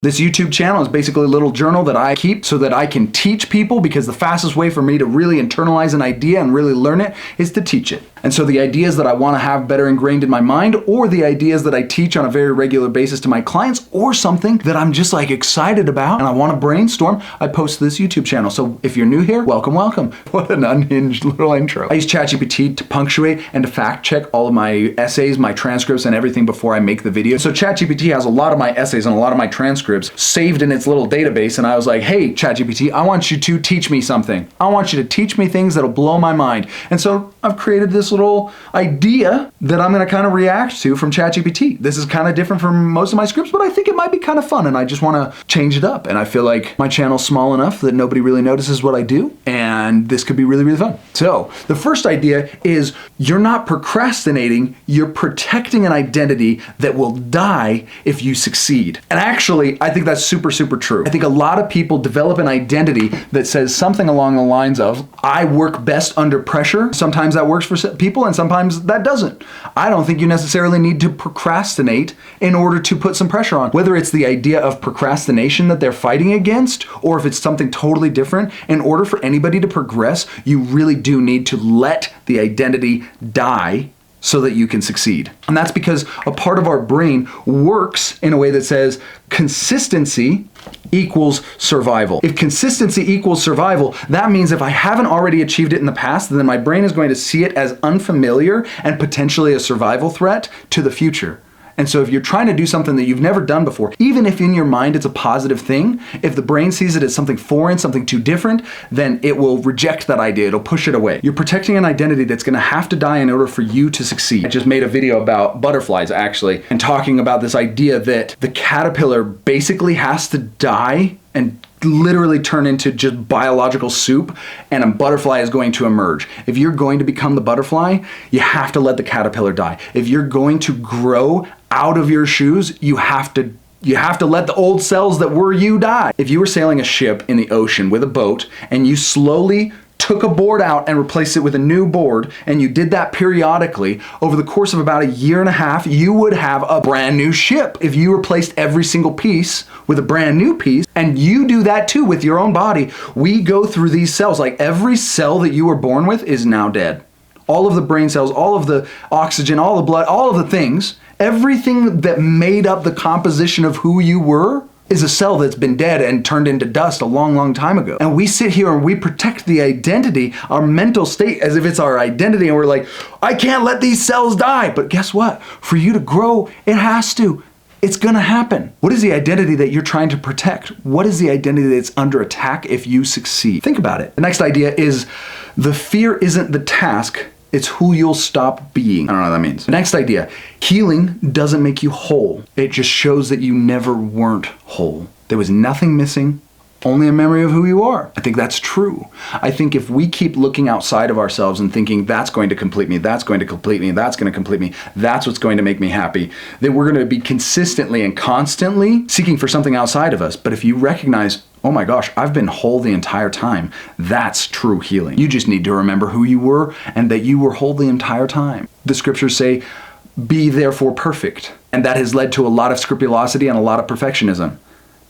This YouTube channel is basically a little journal that I keep so that I can teach people, because the fastest way for me to really internalize an idea and really learn it is to teach it. And so the ideas that I want to have better ingrained in my mind, or the ideas that I teach on a very regular basis to my clients, or something that I'm just like excited about and I want to brainstorm, I post to this YouTube channel. So if you're new here, welcome, welcome. What an unhinged little intro. I use ChatGPT to punctuate and to fact check all of my essays, my transcripts, and everything before I make the video. So ChatGPT has a lot of my essays and a lot of my transcripts saved in its little database, and I was like, hey, ChatGPT, I want you to teach me something. I want you to teach me things that'll blow my mind. And so I've created this little idea that I'm going to kind of react to from ChatGPT. This is kind of different from most of my scripts, but I think it might be kind of fun, and I just want to change it up. And I feel like my channel's small enough that nobody really notices what I do, and this could be really, really fun. So the first idea is you're not procrastinating, you're protecting an identity that will die if you succeed. And actually, I think that's super, super true. I think a lot of people develop an identity that says something along the lines of, I work best under pressure. Sometimes that works for people and sometimes that doesn't. I don't think you necessarily need to procrastinate in order to put some pressure on. Whether it's the idea of procrastination that they're fighting against, or if it's something totally different, in order for anybody to progress, you really do need to let the identity die so that you can succeed. And that's because a part of our brain works in a way that says consistency equals survival. If consistency equals survival, that means if I haven't already achieved it in the past, then my brain is going to see it as unfamiliar and potentially a survival threat to the future. And so if you're trying to do something that you've never done before, even if in your mind it's a positive thing, if the brain sees it as something foreign, something too different, then it will reject that idea. It'll push it away. You're protecting an identity that's going to have to die in order for you to succeed. I just made a video about butterflies, actually, and talking about this idea that the caterpillar basically has to die and literally turn into just biological soup, and a butterfly is going to emerge. If you're going to become the butterfly, you have to let the caterpillar die. If you're going to grow out of your shoes, you have to let the old cells that were you die. If you were sailing a ship in the ocean with a boat and you slowly took a board out and replaced it with a new board, and you did that periodically over the course of about a year and a half, you would have a brand new ship. If you replaced every single piece with a brand new piece, and you do that too with your own body, we go through these cells. Like every cell that you were born with is now dead. All of the brain cells, all of the oxygen, all the blood, all of the things, everything that made up the composition of who you were is a cell that's been dead and turned into dust a long, long time ago. And we sit here and we protect the identity, our mental state, as if it's our identity, and we're like, I can't let these cells die. But guess what? For you to grow, it has to. It's gonna happen. What is the identity that you're trying to protect? What is the identity that's under attack if you succeed? Think about it. The next idea is the fear isn't the task, it's who you'll stop being. I don't know what that means. The next idea, healing doesn't make you whole. It just shows that you never weren't whole. There was nothing missing, only a memory of who you are. I think that's true. I think if we keep looking outside of ourselves and thinking that's going to complete me, that's going to complete me, that's going to complete me, that's what's going to make me happy, then we're going to be consistently and constantly seeking for something outside of us. But if you recognize, oh my gosh, I've been whole the entire time, that's true healing. You just need to remember who you were and that you were whole the entire time. The scriptures say, be therefore perfect. And that has led to a lot of scrupulosity and a lot of perfectionism.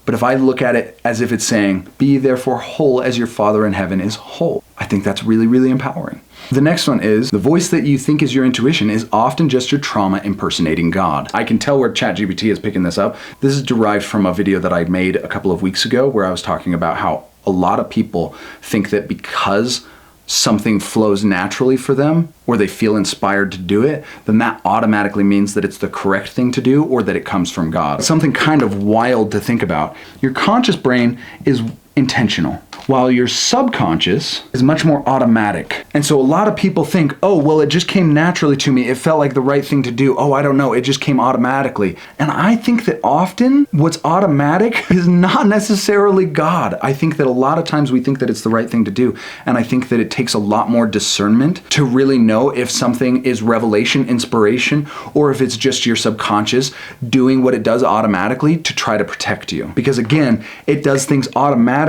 But if I look at it as if it's saying, be therefore whole as your Father in heaven is whole, I think that's really, really empowering. The next one is, the voice that you think is your intuition is often just your trauma impersonating God. I can tell where ChatGPT is picking this up. This is derived from a video that I made a couple of weeks ago where I was talking about how a lot of people think that because something flows naturally for them, or they feel inspired to do it, then that automatically means that it's the correct thing to do, or that it comes from God. Something kind of wild to think about. Your conscious brain is intentional, while your subconscious is much more automatic. And so a lot of people think, oh, well, it just came naturally to me. It felt like the right thing to do. Oh, I don't know. It just came automatically. And I think that often what's automatic is not necessarily God. I think that a lot of times we think that it's the right thing to do. And I think that it takes a lot more discernment to really know if something is revelation, inspiration, or if it's just your subconscious doing what it does automatically to try to protect you. Because again, it does things automatically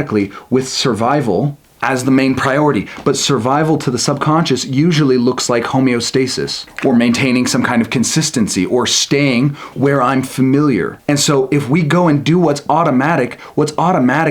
with survival as the main priority. But survival to the subconscious usually looks like homeostasis, or maintaining some kind of consistency, or staying where I'm familiar. And so if we go and do what's automatic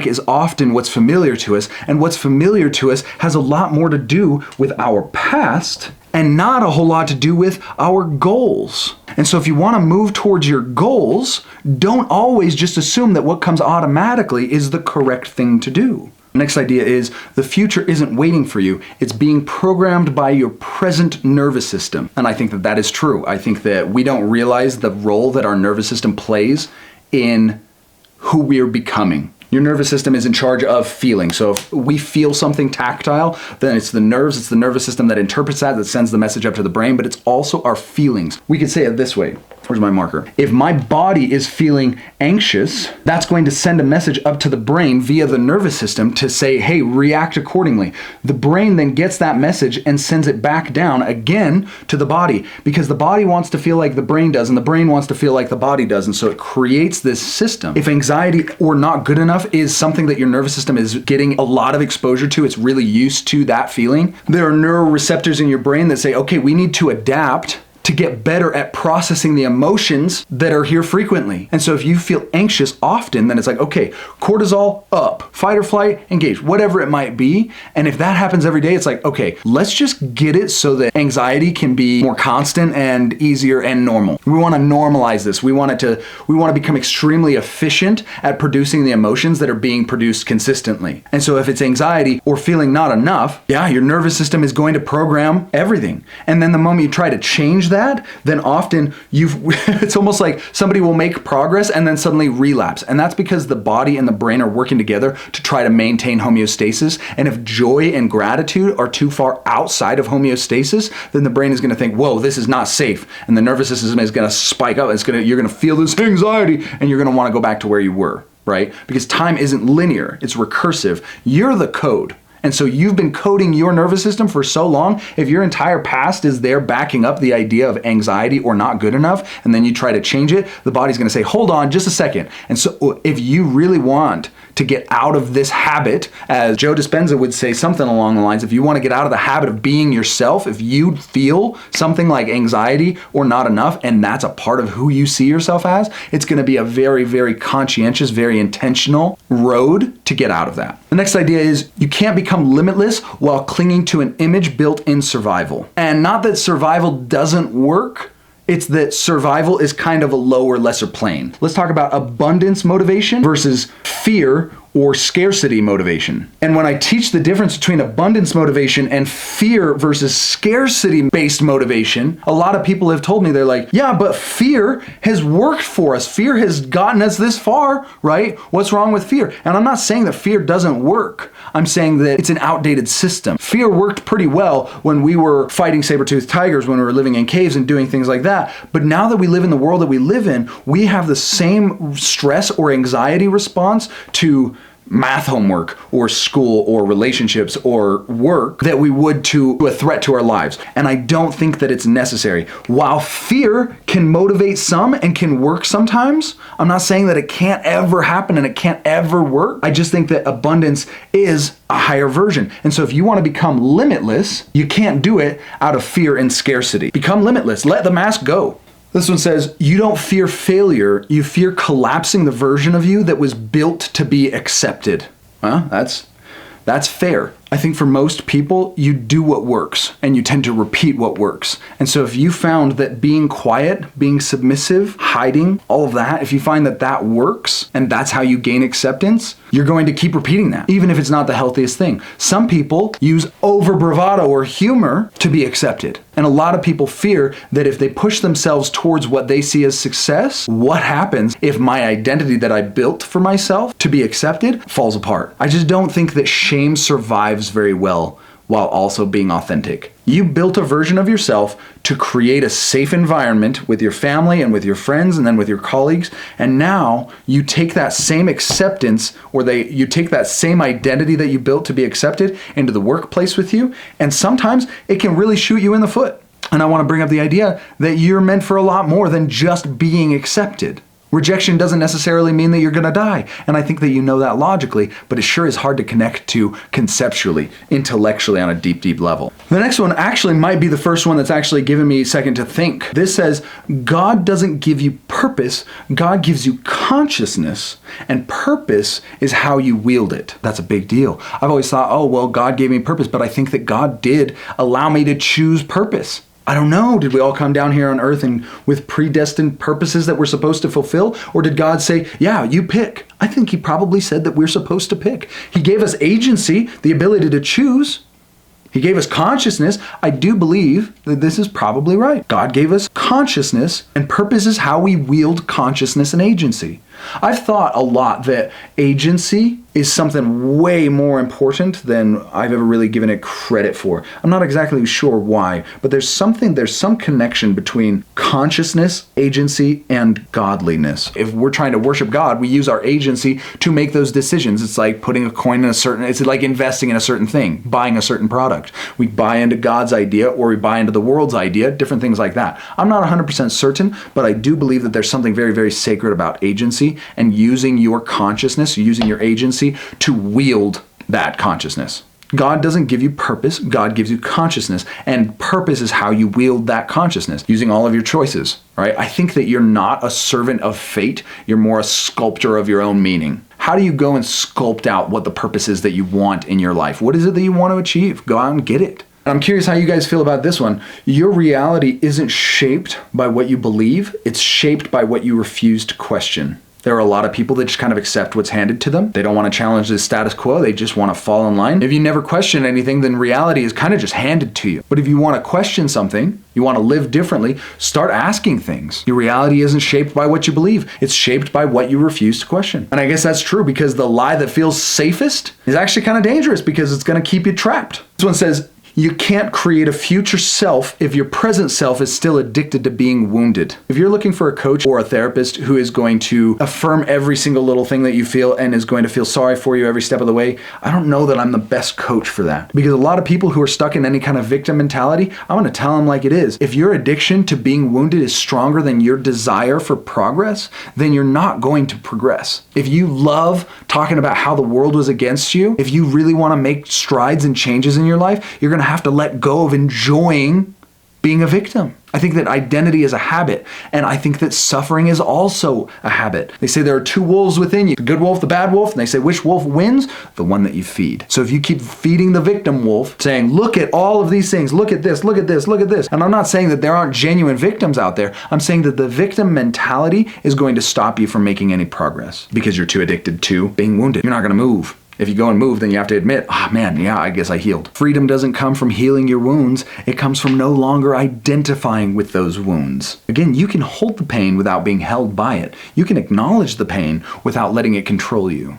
is often what's familiar to us, and what's familiar to us has a lot more to do with our past and not a whole lot to do with our goals. And so if you want to move towards your goals, don't always just assume that what comes automatically is the correct thing to do. Next idea is the future isn't waiting for you. It's being programmed by your present nervous system. And I think that that is true. I think that we don't realize the role that our nervous system plays in who we're becoming. Your nervous system is in charge of feeling. So if we feel something tactile, then it's the nervous system that interprets that sends the message up to the brain, but it's also our feelings. We could say it this way. Where's my marker? If my body is feeling anxious, that's going to send a message up to the brain via the nervous system to say, hey, react accordingly. The brain then gets that message and sends it back down again to the body, because the body wants to feel like the brain does, and the brain wants to feel like the body does. And so it creates this system. If anxiety or not good enough is something that your nervous system is getting a lot of exposure to, it's really used to that feeling, there are neuroreceptors in your brain that say, okay, we need to adapt to get better at processing the emotions that are here frequently. And so if you feel anxious often, then it's like, okay, cortisol up, fight or flight, engage, whatever it might be. And if that happens every day, it's like, okay, let's just get it so that anxiety can be more constant and easier and normal. We want to normalize this. We want to become extremely efficient at producing the emotions that are being produced consistently. And so if it's anxiety or feeling not enough, yeah, your nervous system is going to program everything. And then the moment you try to change that, then often it's almost like somebody will make progress and then suddenly relapse. And that's because the body and the brain are working together to try to maintain homeostasis. And if joy and gratitude are too far outside of homeostasis, then the brain is going to think, whoa, this is not safe. And the nervous system is going to spike up. You're going to feel this anxiety, and you're going to want to go back to where you were, right? Because time isn't linear, it's recursive. You're the code. And so you've been coding your nervous system for so long. If your entire past is there backing up the idea of anxiety or not good enough, and then you try to change it, the body's going to say, hold on just a second. And so if you really want to get out of this habit, as Joe Dispenza would say something along the lines, if you want to get out of the habit of being yourself, if you feel something like anxiety or not enough, and that's a part of who you see yourself as, it's going to be a very, very conscientious, very intentional road to get out of that. The next idea is you can't become limitless while clinging to an image built in survival. And not that survival doesn't work, it's that survival is kind of a lower, lesser plane. Let's talk about abundance motivation versus fear or scarcity motivation. And when I teach the difference between abundance motivation and fear versus scarcity-based motivation, a lot of people have told me, they're like, yeah, but fear has worked for us. Fear has gotten us this far, right? What's wrong with fear? And I'm not saying that fear doesn't work. I'm saying that it's an outdated system. Fear worked pretty well when we were fighting saber-toothed tigers, when we were living in caves and doing things like that. But now that we live in the world that we live in, we have the same stress or anxiety response to math homework or school or relationships or work that we would to a threat to our lives. And I don't think that it's necessary. While fear can motivate some and can work sometimes, I'm not saying that it can't ever happen and it can't ever work. I just think that abundance is a higher version. And so if you want to become limitless, you can't do it out of fear and scarcity. Become limitless. Let the mask go. This one says, you don't fear failure, you fear collapsing the version of you that was built to be accepted. That's fair. I think for most people, you do what works and you tend to repeat what works. And so if you found that being quiet, being submissive, hiding, all of that, if you find that that works and that's how you gain acceptance, you're going to keep repeating that, even if it's not the healthiest thing. Some people use over bravado or humor to be accepted. And a lot of people fear that if they push themselves towards what they see as success, what happens if my identity that I built for myself to be accepted falls apart? I just don't think that shame survives very well while also being authentic. You built a version of yourself to create a safe environment with your family and with your friends and then with your colleagues. And now you take that same acceptance you take that same identity that you built to be accepted into the workplace with you. And sometimes it can really shoot you in the foot. And I want to bring up the idea that you're meant for a lot more than just being accepted. Rejection doesn't necessarily mean that you're going to die. And I think that you know that logically, but it sure is hard to connect to conceptually, intellectually on a deep, deep level. The next one actually might be the first one that's actually given me a second to think. This says, God doesn't give you purpose, God gives you consciousness, and purpose is how you wield it. That's a big deal. I've always thought, oh, well, God gave me purpose, but I think that God did allow me to choose purpose. I don't know. Did we all come down here on earth and with predestined purposes that we're supposed to fulfill? Or did God say, yeah, you pick? I think he probably said that we're supposed to pick. He gave us agency, the ability to choose. He gave us consciousness. I do believe that this is probably right. God gave us consciousness, and purpose is how we wield consciousness and agency. I've thought a lot that agency is something way more important than I've ever really given it credit for. I'm not exactly sure why, but there's some connection between consciousness, agency, and godliness. If we're trying to worship God, we use our agency to make those decisions. It's like putting a coin in it's like investing in a certain thing, buying a certain product. We buy into God's idea or we buy into the world's idea, different things like that. I'm not 100% certain, but I do believe that there's something very, very sacred about agency and using your consciousness, using your agency to wield that consciousness. God doesn't give you purpose, God gives you consciousness, and purpose is how you wield that consciousness, using all of your choices, right? I think that you're not a servant of fate, you're more a sculptor of your own meaning. How do you go and sculpt out what the purpose is that you want in your life? What is it that you want to achieve? Go out and get it. I'm curious how you guys feel about this one. Your reality isn't shaped by what you believe, it's shaped by what you refuse to question. There are a lot of people that just kind of accept what's handed to them. They don't want to challenge the status quo. They just want to fall in line. If you never question anything, then reality is kind of just handed to you. But if you want to question something, you want to live differently, start asking things. Your reality isn't shaped by what you believe. It's shaped by what you refuse to question. And I guess that's true because the lie that feels safest is actually kind of dangerous because it's going to keep you trapped. This one says, you can't create a future self if your present self is still addicted to being wounded. If you're looking for a coach or a therapist who is going to affirm every single little thing that you feel and is going to feel sorry for you every step of the way, I don't know that I'm the best coach for that. Because a lot of people who are stuck in any kind of victim mentality, I'm going to tell them like it is. If your addiction to being wounded is stronger than your desire for progress, then you're not going to progress. If you love talking about how the world was against you, if you really want to make strides and changes in your life, you're going to have to let go of enjoying being a victim. I think that identity is a habit, and I think that suffering is also a habit. They say there are two wolves within you, the good wolf, the bad wolf, and they say which wolf wins? The one that you feed. So if you keep feeding the victim wolf, saying, look at all of these things, look at this, look at this, look at this. And I'm not saying that there aren't genuine victims out there. I'm saying that the victim mentality is going to stop you from making any progress because you're too addicted to being wounded. You're not going to move. If you go and move, then you have to admit, I guess I healed. Freedom doesn't come from healing your wounds. It comes from no longer identifying with those wounds. Again, you can hold the pain without being held by it. You can acknowledge the pain without letting it control you.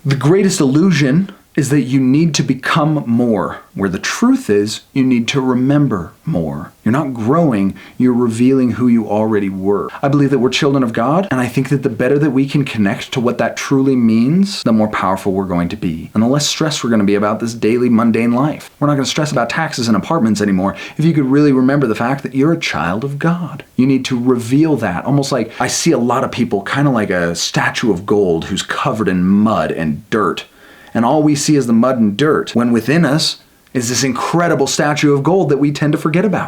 The greatest illusion is that you need to become more, where the truth is you need to remember more. You're not growing, you're revealing who you already were. I believe that we're children of God, and I think that the better that we can connect to what that truly means, the more powerful we're going to be, and the less stressed we're going to be about this daily mundane life. We're not going to stress about taxes and apartments anymore if you could really remember the fact that you're a child of God. You need to reveal that, almost like I see a lot of people kind of like a statue of gold who's covered in mud and dirt. And all we see is the mud and dirt, when within us is this incredible statue of gold that we tend to forget about.